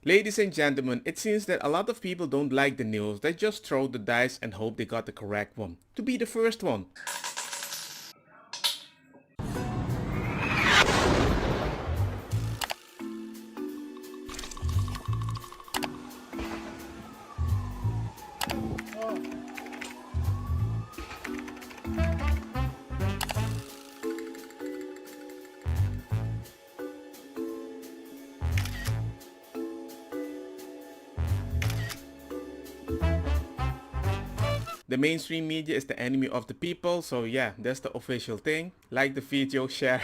Ladies and gentlemen, it seems that a lot of people don't like the news. They just throw the dice and hope they got the correct one. To be the first one. The mainstream media is the enemy of the people, so yeah, that's the official thing. Like the video, share.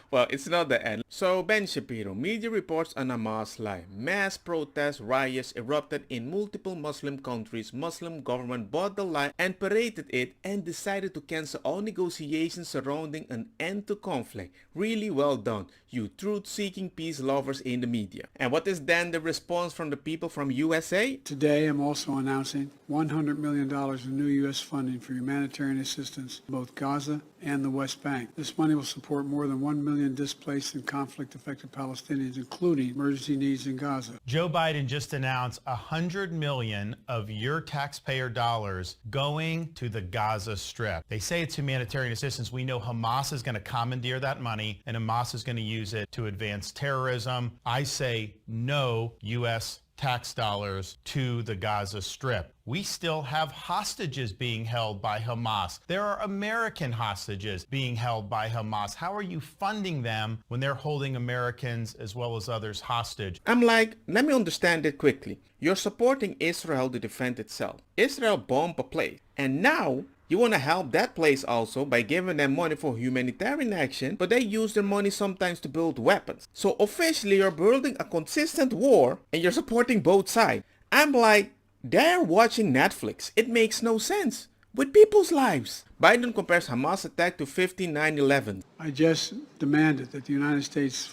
Well, it's not the end. So Ben Shapiro, media reports on Hamas lie. Mass protests, riots erupted in multiple Muslim countries. Muslim government bought the lie and paraded it and decided to cancel all negotiations surrounding an end to conflict. Really well done, you truth-seeking peace lovers in the media. And what is then the response from the people from USA? Today, I'm also announcing $100 million in new U.S. funding for humanitarian assistance in both Gaza and the West Bank. This money will support more than 1 million displaced and conflict-affected Palestinians, including emergency needs in Gaza. Joe Biden just announced $100 million of your taxpayer dollars going to the Gaza Strip. They say it's humanitarian assistance. We know Hamas is going to commandeer that money, and Hamas is going to use it to advance terrorism. I say no U.S. tax dollars to the Gaza Strip. We still have hostages being held by Hamas. There are American hostages being held by Hamas. How are you funding them when they're holding Americans as well as others hostage? I'm like, let me understand it quickly. You're supporting Israel to defend itself. Israel bombed a place, and now you want to help that place also by giving them money for humanitarian action, but they use their money sometimes to build weapons. So officially you're building a consistent war and you're supporting both sides. I'm like, they're watching Netflix. It makes no sense. With people's lives. Biden compares Hamas attack to 15/9/11. I just demanded that the United States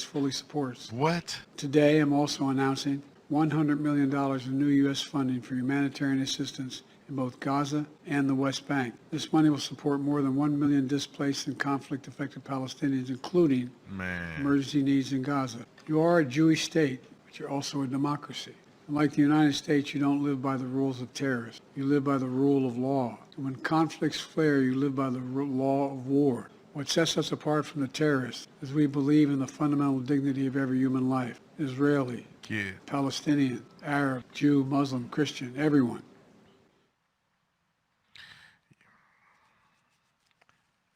fully supports. What? Today, I'm also announcing $100 million in new U.S. funding for humanitarian assistance in both Gaza and the West Bank. This money will support more than 1 million displaced and conflict-affected Palestinians, including emergency needs in Gaza. You are a Jewish state, but you're also a democracy. Unlike the United States, you don't live by the rules of terrorists. You live by the rule of law. And when conflicts flare, you live by the law of war. What sets us apart from the terrorists is we believe in the fundamental dignity of every human life. Israeli, Palestinian, Arab, Jew, Muslim, Christian, everyone.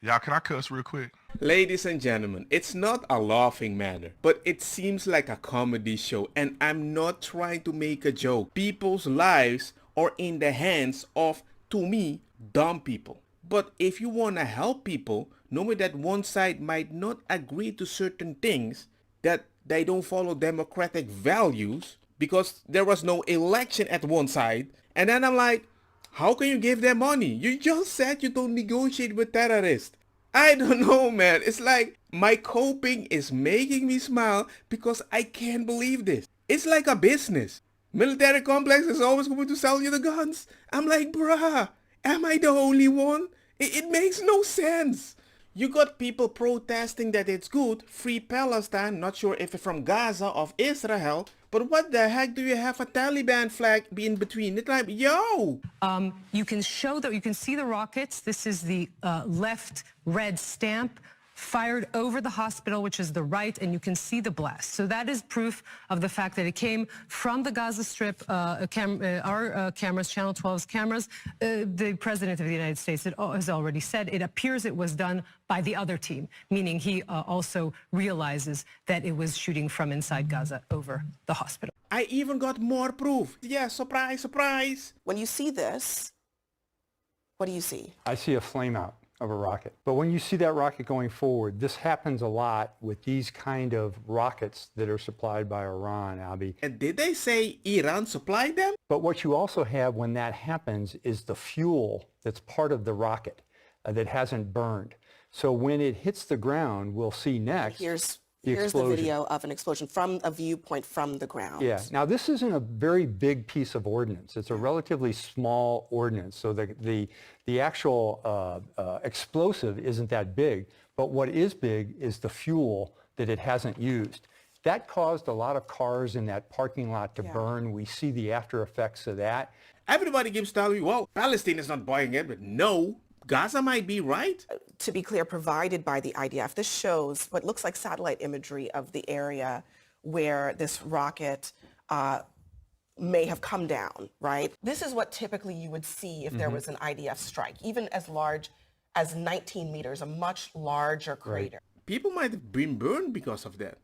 Y'all, can I cuss real quick? Ladies and gentlemen, it's not a laughing matter, but it seems like a comedy show, and I'm not trying to make a joke. People's lives are in the hands of, to me, dumb people. But if you want to help people, knowing that one side might not agree to certain things, that they don't follow democratic values, because there was no election at one side, and then I'm like, how can you give them money? You just said you don't negotiate with terrorists. I don't know, man. It's like my coping is making me smile because I can't believe this. It's like a business. Military complex is always going to sell you the guns. I'm like, bruh, am I the only one? It makes no sense. You got people protesting that it's good, free Palestine, not sure if it's from Gaza or Israel, but what the heck do you have a Taliban flag be in between? It's like, yo! You can see the rockets. This is the left red stamp fired over the hospital, which is the right, and you can see the blast. So that is proof of the fact that it came from the Gaza Strip, our cameras, Channel 12's cameras. The President of the United States has already said it appears it was done by the other team, meaning he also realizes that it was shooting from inside Gaza over the hospital. I even got more proof. Yeah, surprise, surprise. When you see this, what do you see? I see a flame out of a rocket. But when you see that rocket going forward, this happens a lot with these kind of rockets that are supplied by Iran, Abby. And did they say Iran supplied them? But what you also have when that happens is the fuel that's part of the rocket that hasn't burned. So when it hits the ground, we'll see next Here's the video of an explosion from a viewpoint from the ground. Yeah. Now, this isn't a very big piece of ordnance. It's a relatively small ordnance. So the actual explosive isn't that big. But what is big is the fuel that it hasn't used. That caused a lot of cars in that parking lot to Yeah. burn. We see the after effects of that. Everybody keeps telling me, well, Palestine is not buying it, but no, Gaza might be right. To be clear, provided by the IDF. This shows what looks like satellite imagery of the area where this rocket may have come down, right? This is what typically you would see if there was an IDF strike, even as large as 19 meters, a much larger crater. People might have been burned because of that.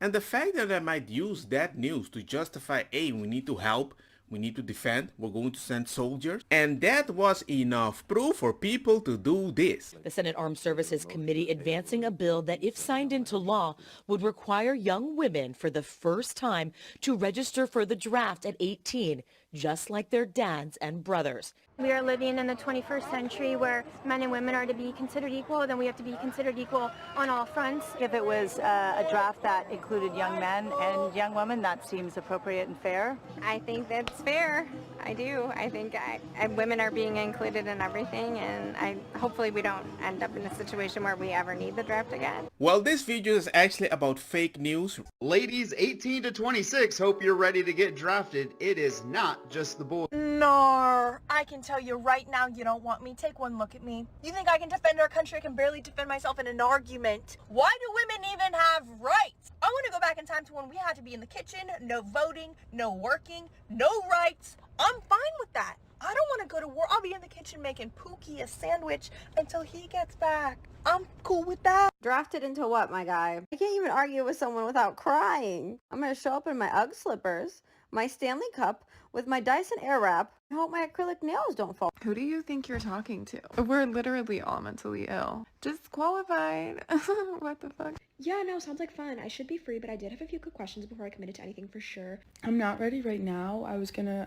And the fact that I might use that news to justify, hey, we need to help, we need to defend, we're going to send soldiers. And that was enough proof for people to do this. The Senate Armed Services Committee advancing a bill that, if signed into law, would require young women for the first time to register for the draft at 18, just like their dads and brothers. We are living in the 21st century where men and women are to be considered equal, then we have to be considered equal on all fronts. If it was a draft that included young men and young women, that seems appropriate and fair. I think that's fair. I do. I think women are being included in everything, and hopefully we don't end up in a situation where we ever need the draft again. Well, this video is actually about fake news. Ladies 18 to 26, hope you're ready to get drafted. It is not just the boys. No, I can tell you right now you don't want me. Take one look at me. You think I can defend our country? I can barely defend myself in an argument. Why do women even have rights? I want to go back in time to when we had to be in the kitchen, no voting, no working, no rights. I'm fine with that. I don't want to go to war. I'll be in the kitchen making Pookie a sandwich until he gets back. I'm cool with that. Drafted into what, my guy? I can't even argue with someone without crying. I'm going to show up in my UGG slippers, my Stanley Cup, with my Dyson Airwrap. I hope my acrylic nails don't fall. Who do you think you're talking to? We're literally all mentally ill. Disqualified. What the fuck? Yeah, no, sounds like fun. I should be free, but I did have a few quick questions before I committed to anything for sure. I'm not ready right now. I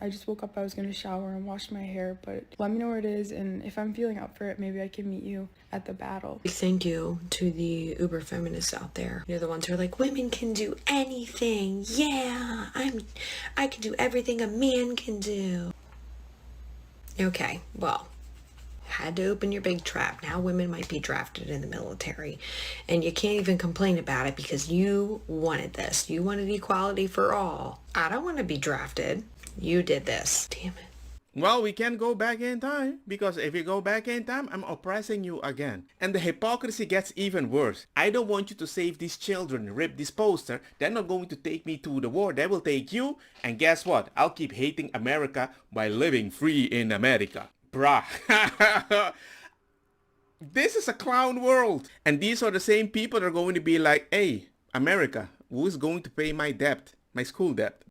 just woke up, I was gonna shower and wash my hair, but let me know where it is, and if I'm feeling up for it, maybe I can meet you at the battle. Thank you to the uber feminists out there. You're the ones who are like, women can do anything. Yeah, I can do everything a man can do. Okay, well, had to open your big trap. Now women might be drafted in the military, and you can't even complain about it because you wanted this. You wanted equality for all. I don't want to be drafted. You did this. Damn it. Well, we can't go back in time, because if you go back in time, I'm oppressing you again. And the hypocrisy gets even worse. I don't want you to save these children, rip this poster. They're not going to take me to the war. They will take you. And guess what? I'll keep hating America by living free in America. Bruh. This is a clown world. And these are the same people that are going to be like, hey, America, who is going to pay my debt, my school debt?